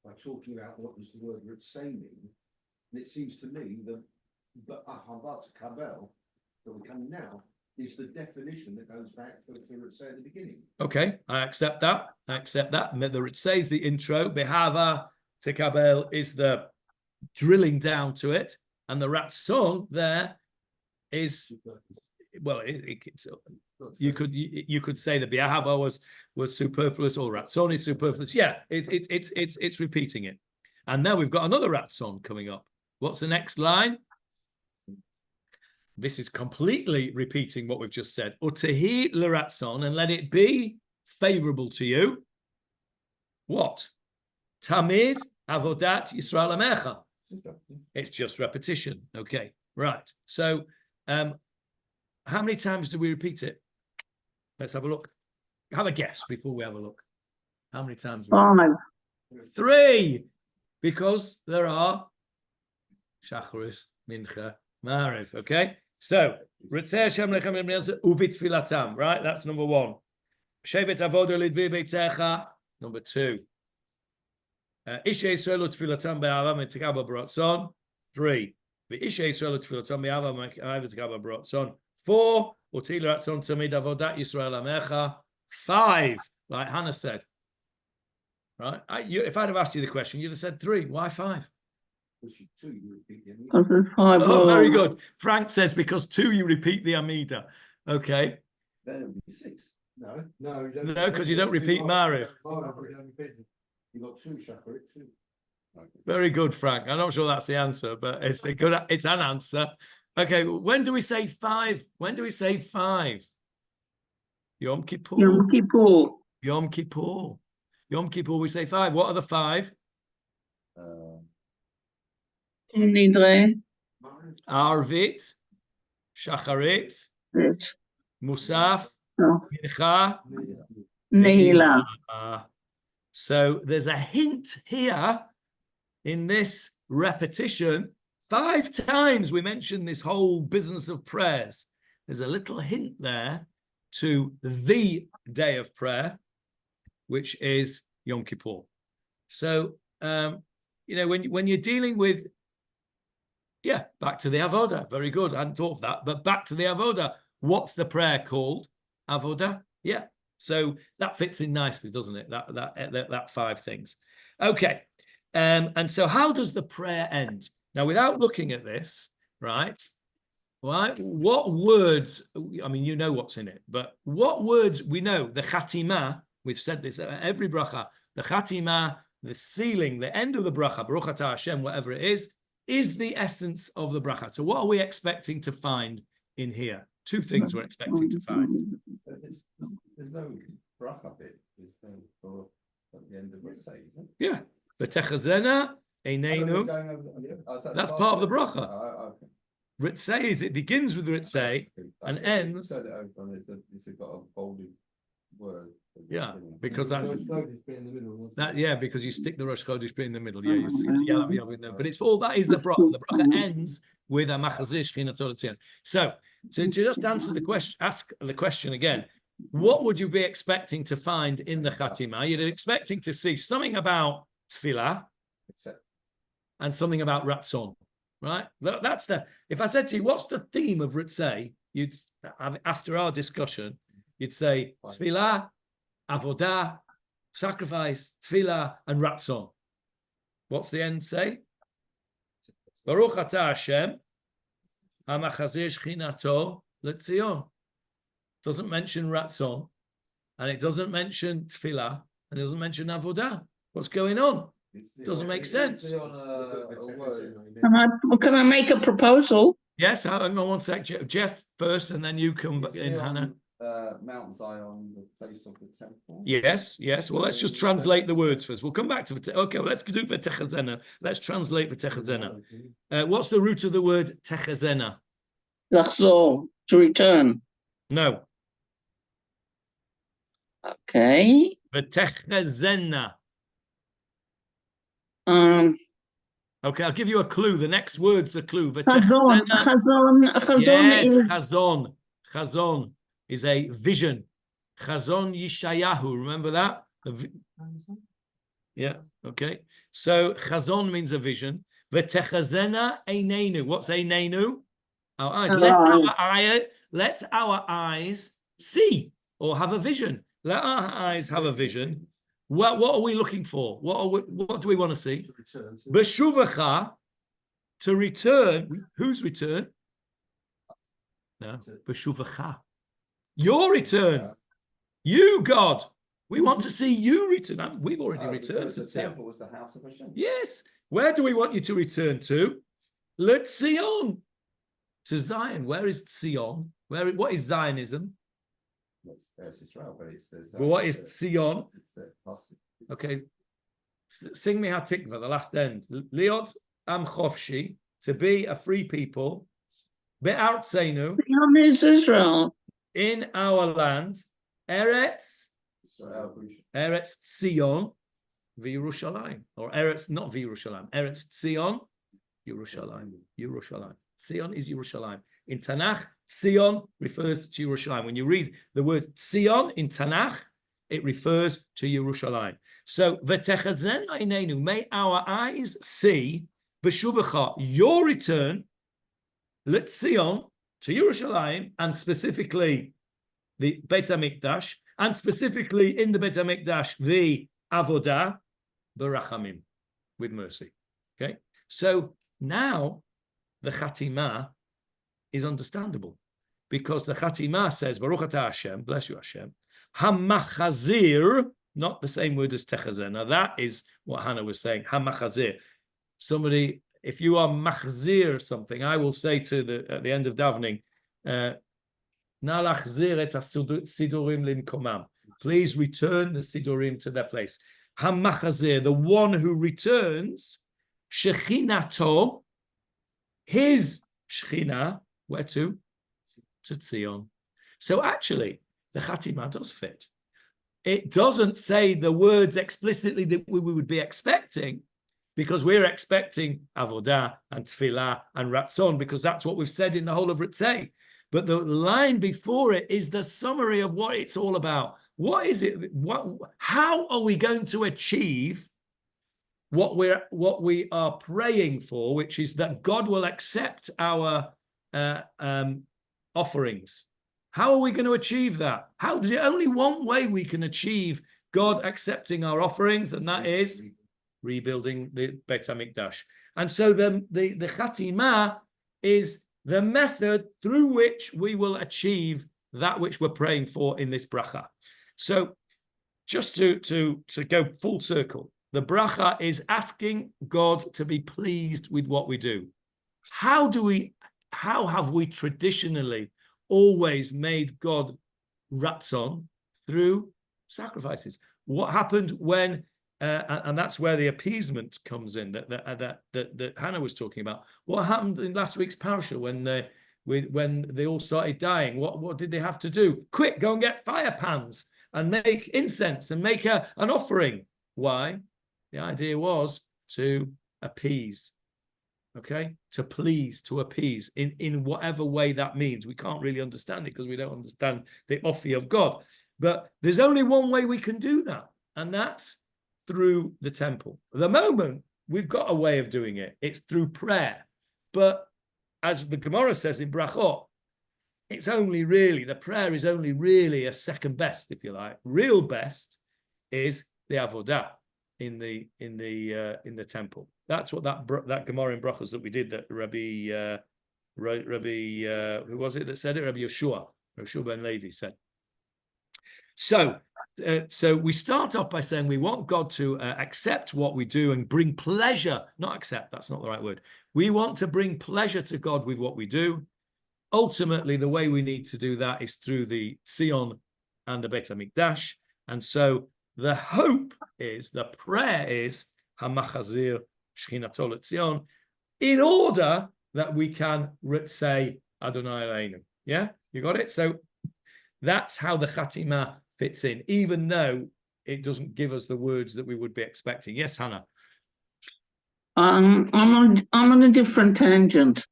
by talking about what does the word Ritzei mean, and it seems to me that Ahavat Kabel, that we're coming now, is the definition that goes back for Ritzei at the beginning. Okay, I accept that. The Ritzei is the intro. Behava Tekabel is the drilling down to it, and the Ratzon there is, well, you could say that Behava was superfluous, or Ratzon is superfluous. Yeah, it's repeating it. And now we've got another Ratzon coming up. What's the next line? This is completely repeating what we've just said. Utehi l'ratzon, and let it be favorable to you. What? Tamid avodat Yisrael amecha. It's just repetition. Okay, right. So, how many times do we repeat it? Let's have a look. Have a guess before we have a look. How many times? 5. 3, because there are Shacharis, Mincha, Mariv. Okay, so Ritzei Hashem lechem uvitfilatam. Right, that's number 1. Shevet avoda lidvi beitecha. Number 2. Ishe Yisrael utfilatam be'ava metikaba b'ratzon. 3. Ishe Yisrael utfilatam be'ava metikaba b'ratzon. 4. Uti l'ratzon tamid avodat Yisrael amecha. 5. Like Hannah said. Right. If I'd have asked you the question, you'd have said 3. Why 5? Because there's 5. Oh, very good. Frank says because 2 you repeat the Amida. Okay. Then it would be 6. No. No, because you don't repeat Mariv. You got 2 Shacharit too. Very good, Frank. I'm not sure that's the answer, but it's an answer. Okay. When do we say 5? When do we say 5? Yom Kippur. Yom Kippur. Yom Kippur. Yom Kippur, we say 5. What are the 5? Nidre. Arvit, Shacharit, Musaf, Mincha, Nehila. So there's a hint here in this repetition. 5 times we mentioned this whole business of prayers. There's a little hint there to the day of prayer, which is Yom Kippur. So, when you're dealing with, back to the Avoda. Very good. I hadn't thought of that, but back to the Avoda. What's the prayer called? Avoda. Yeah. So that fits in nicely, doesn't it? That 5 things. Okay. And so how does the prayer end? Now, without looking at this, right? What words, I mean, you know what's in it, but what words we know? The Chatimah, we've said this at every bracha, the Chatimah, the sealing, the end of the bracha, Baruch Atah Hashem, whatever it is the essence of the bracha. So what are we expecting to find in here? 2 things we're expecting to find. There's no bracha bit. There's no for at the end of Ritzei, isn't it? Yeah. V'techazena eineinu. That's part of the bracha. Okay. Ritzei is, it begins with Ritzei and ends. It's got a bolded word. Yeah, because that's that. Yeah, because you stick the Rosh Chodesh bit in the middle. Yeah, but it's all that is the bracha. The bracha ends with a machazish chinatol. So to just answer the question, ask the question again. What would you be expecting to find in the Chatimah? You'd be expecting to see something about Tefilah and something about Ratzon, right? That's the. If I said to you, what's the theme of Ritzei? You'd, after our discussion, you'd say Tefilah, Avoda, sacrifice, Tefilah, and Ratzon. What's the end say? Baruch Atah Hashem, HaMachazir Shchinato L'Tzion. Doesn't mention Ratzon, and it doesn't mention Tefilah, and it doesn't mention Avoda. What's going on? Doesn't make sense. Can I make a proposal? Yes, hang on one sec, Jeff first, and then you come in, Hannah. Mount Zion, the place of the temple? Yes, yes. Well, let's just translate the words first. We'll come back to okay. Well, let's do v'techazena. Let's translate v'techazena. What's the root of the word techazena? Lachzor, to return. No, Okay. v'techazena. Okay, I'll give you a clue. The next word's the clue. Chazon. V'techazena. Chazon Yes, is chazon. Chazon is a vision. Chazon Yeshayahu. Remember that? Yeah. Okay. So chazon means a vision. V'techazena einenu. What's einenu? Our eyes. Let our eyes see or have a vision. Let our eyes have a vision. What are we looking for? What do we want to see? B'shuvacha, to return. Whose return? No. B'shuvacha. Your return. You, God. We want to see you return. We've already returned to the temple was the house of Hashem. Yes. Where do we want you to return to? Let's Zion. To Zion. Where is Zion? What is Zionism? There's Israel, but it's Well, what is Zion? It's Okay. Sing me Hatikva, the last end. Liot am chofshi, to be a free people. Be'artzeinu, Zion is Israel. in our land. Eretz Tzion, v'Yerushalayim. Or Eretz, not v'Yerushalayim. Eretz Tzion, Yerushalayim. Tzion is Yerushalayim. In Tanakh, Tzion refers to Yerushalayim. When you read the word Tzion in Tanakh, it refers to Yerushalayim. So, v'techazen einenu, may our eyes see, b'shuvacha, your return, Tzion, to Yerushalayim, and specifically the Beit HaMikdash, and specifically in the Beit HaMikdash, the Avoda, Barachamim, with mercy. Okay? So now the Chatimah is understandable, because the Chatimah says, Baruch atah Hashem, bless you Hashem, Hamachazir, not the same word as Techazena. That is what Hannah was saying, Hamachazir. Somebody, if you are machzir something, I will say to at the end of davening, please return the sidurim to their place. Hamachazir, the one who returns, shechinato, his shechina, where to? To Tzion. So actually, the Chatimah does fit. It doesn't say the words explicitly that we would be expecting, because we're expecting Avoda and Tefilah and Ratzon, because that's what we've said in the whole of Ritzei. But the line before it is the summary of what it's all about. What is it? How are we going to achieve what we are praying for, which is that God will accept our offerings? How are we going to achieve that? There's only one way we can achieve God accepting our offerings, and that is rebuilding the Beit HaMikdash. And so the Chatimah is the method through which we will achieve that which we're praying for in this bracha. So just to go full circle, the bracha is asking God to be pleased with what we do. How have we traditionally always made God ratzon? Through sacrifices. What happened when and that's where the appeasement comes in that Hannah was talking about. What happened in last week's parasha when they all started dying? What did they have to do? Quick, go and get fire pans and make incense and make an offering. Why? The idea was to appease. Okay, to please, to appease in whatever way that means. We can't really understand it because we don't understand the offer of God. But there's only one way we can do that, and that's through the temple. At the moment, we've got a way of doing it. It's through prayer. But as the Gemara says in Brachot, it's only really, the prayer is only really a second best, if you like. Real best is the Avoda in the temple. That's what that Gemara in Brachos that we did, that Rabbi who was it that said it? Rabbi Yeshua ben Levi said. So we start off by saying we want God to accept what we do and bring pleasure, not accept, that's not the right word. We want to bring pleasure to God with what we do. ultimately, the way we need to do that is through the Tzion and the Beit HaMikdash. And so the hope is, the prayer is, Hamachazir Shechinato L'Tzion, in order that we can say Adonai Eloheinu. Yeah, you got it? So that's how the Chatima fits in, even though it doesn't give us the words that we would be expecting. Yes, Hannah? I'm on a different tangent.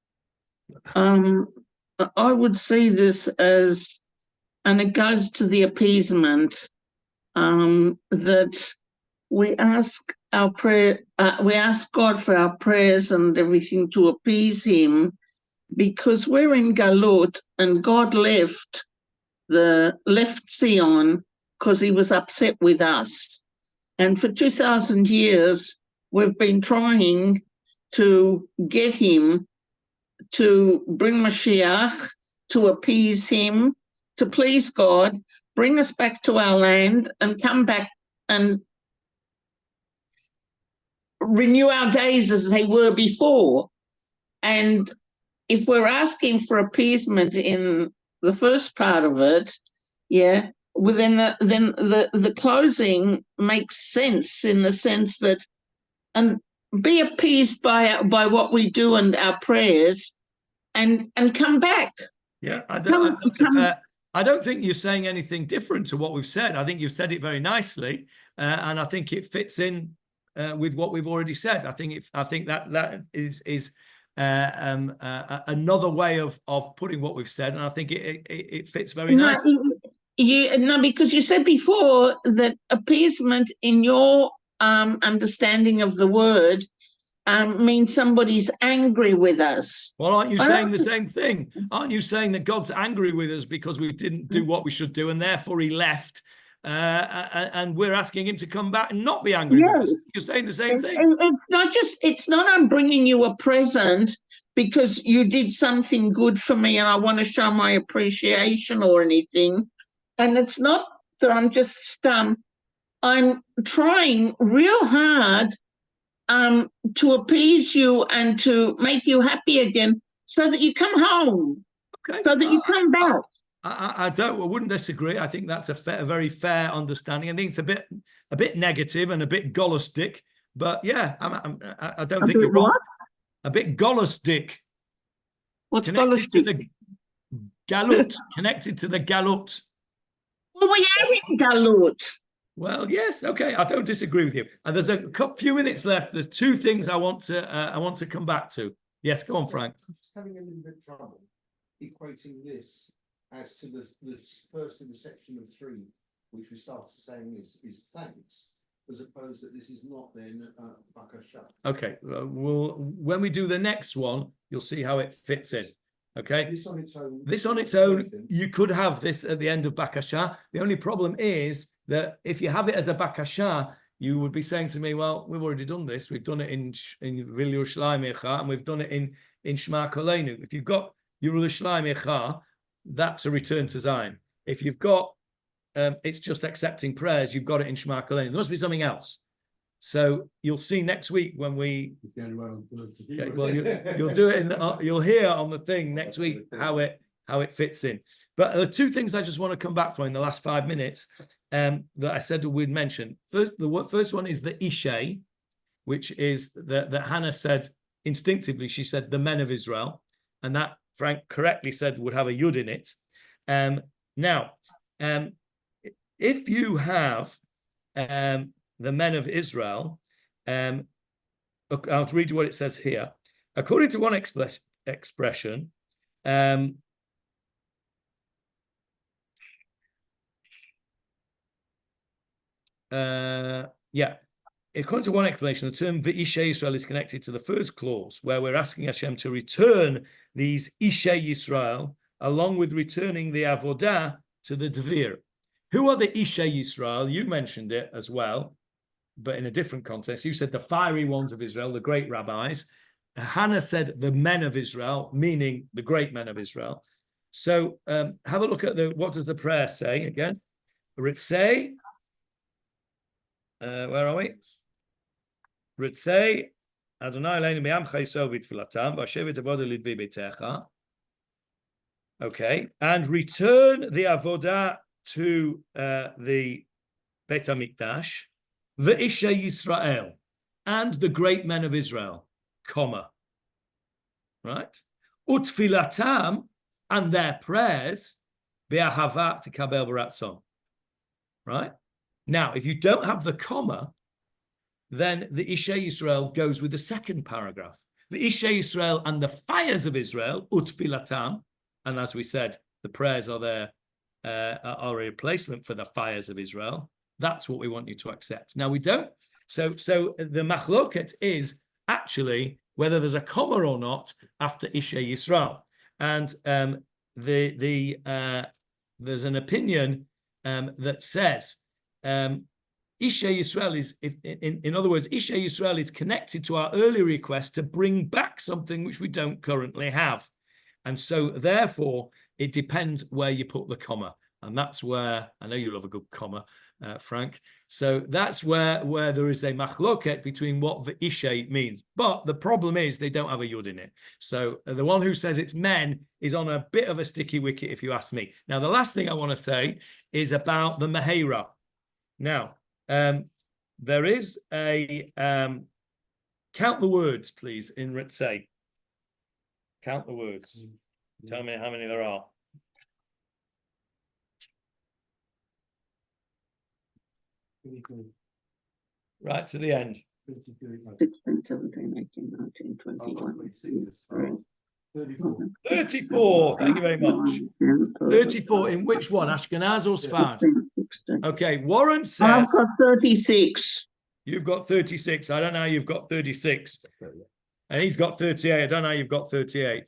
I would see this as, and it goes to the appeasement, that we ask our prayer, we ask God for our prayers and everything to appease Him, because we're in Galut and God left Zion because He was upset with us, and for 2,000 years we've been trying to get Him to bring Mashiach, to appease Him, to please God, bring us back to our land and come back and renew our days as they were before. And if we're asking for appeasement in the first part of it, yeah, well, then the closing makes sense, in the sense that, and be appeased by what we do and our prayers, and come back. Yeah, I don't think you're saying anything different to what we've said. I think you've said it very nicely, and I think it fits in with what we've already said. I think that is another way of putting what we've said, and I think it fits very nicely. Because you said before that appeasement, in your understanding of the word, means somebody's angry with us. Well, aren't you saying the same thing? Aren't you saying that God's angry with us because we didn't do what we should do, and therefore He left, and we're asking Him to come back and not be angry with us? You're saying the same thing. It's not I'm bringing you a present because you did something good for me and I want to show my appreciation or anything. And it's not that I'm just I'm trying real hard to appease you and to make you happy again, so that you come home, so that you come back. I wouldn't disagree. I think that's a very fair understanding. I think it's a bit negative and a bit gollistic, but yeah, I don't think you're wrong. What? A bit gollistic. What's connected gollistic? to the galut, connected to the galut. Well, we are in Galut. Well, yes, okay, I don't disagree with you. And there's a few minutes left. There's two things I want to come back to. Yes, go on, Frank. I'm just having a little bit of trouble equating this as to the first in the section of 3, which we started saying is thanks, as opposed that this is not then bakasha. Okay, when we do the next one, you'll see how it fits in. Okay. This on its own, you could have this at the end of bakasha. The only problem is that if you have it as a bakasha, you would be saying to me, well, we've already done this. We've done it in Yerushalayim Echa, and we've done it in Shema Kolenu. If you've got Yerushalayim Echa, that's a return to Zion. If you've got, it's just accepting prayers, you've got it in Shema Kolenu. There must be something else. So you'll see next week when we. Okay, well, you'll do it you'll hear on the thing next week how it fits in. But there are two things I just want to come back for in the last 5 minutes that I said we'd mention. First, the first one is the Ishai, which is that Hannah said instinctively. She said the men of Israel, and that Frank correctly said would have a yud in it. Now, if you have the men of Israel, I'll read you what it says here. According to one expression, according to one explanation, the term V'Ishei Yisrael is connected to the first clause, where we're asking Hashem to return these Ishei Yisrael, along with returning the Avoda to the Dvir. Who are the Ishei Yisrael? You mentioned it as well, but in a different context. You said the fiery ones of Israel, the great rabbis. Hannah said the men of Israel, meaning the great men of Israel. So have a look at what does the prayer say again? Ritzei, where are we? Ritzei, Adonai Eloheinu me'amcha Yisrael b'tfilatam, v'ashevet avoda lidvi b'techa. Okay, and return the Avoda to the Beit HaMikdash, the Ishay Yisrael, and the great men of Israel, comma, right? Utfilatam, and their prayers, be'ahava to kabel b'ratzon, right? Now, if you don't have the comma, then the Ishay Yisrael goes with the second paragraph. The Ishay Yisrael and the fires of Israel, utfilatam, and as we said, the prayers are there, are a replacement for the fires of Israel. That's what we want you to accept. Now we don't. So the machloket is actually whether there's a comma or not after Ishay Yisrael, and there's an opinion that says Ishay Yisrael is, in other words, Ishay Yisrael is connected to our earlier request to bring back something which we don't currently have. And so, therefore, it depends where you put the comma. And that's where, I know you love a good comma, Frank. So that's where there is a machloket between what the Ishay means. But the problem is they don't have a yud in it. So the one who says it's men is on a bit of a sticky wicket, if you ask me. Now, the last thing I want to say is about the Meheira. Now, there is a, count the words, please, in Ritzei. Count the words. Tell me how many there are. Right to the end. 16, 17, 18, 19, 21. 34. Thank you very much. 34 in which one? Ashkenaz or Sfard? Okay, Warren says. I've got 36. You've got 36. I don't know how you've got 36. And he's got 38. I don't know how you've got 38.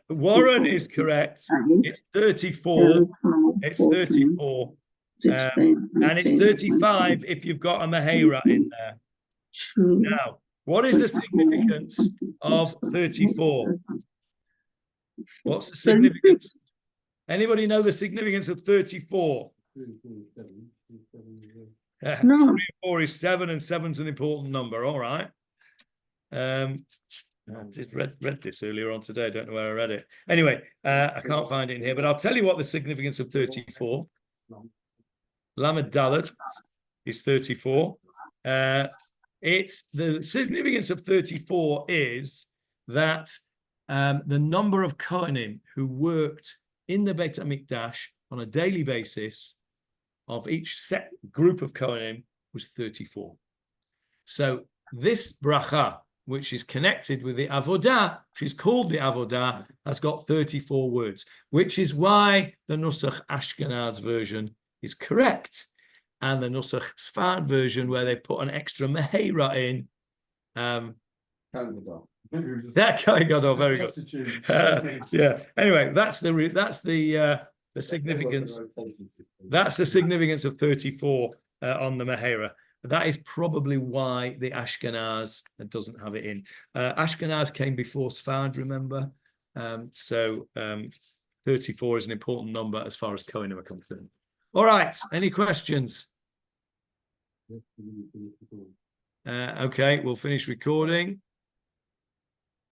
Warren is correct. It's 34. It's 34. And it's 35 if you've got a Meheira in there. Now, what is the significance of 34? What's the significance? Anybody know the significance of 34? No. 4 is 7, and 7's an important number. All right. I just read this earlier on today. I don't know where I read it. Anyway, I can't find it in here, but I'll tell you what the significance of 34. Lamed Dalet is 34. It's the significance of 34 is that the number of Kohanim who worked in the Beit HaMikdash on a daily basis of each set group of Kohanim was 34. So this bracha, which is connected with the Avoda, which is called the Avoda, has got 34 words, which is why the Nusach Ashkenaz version is correct. And the Nusach Sfard version, where they put an extra Meheira in. That guy got off very good. Yeah. Anyway, that's the significance. That's the significance of 34 on the Meheira. That is probably why the Ashkenaz doesn't have it in. Ashkenaz came before Sfard, remember? So 34 is an important number as far as Kohanim are concerned. All right, any questions? Okay, we'll finish recording.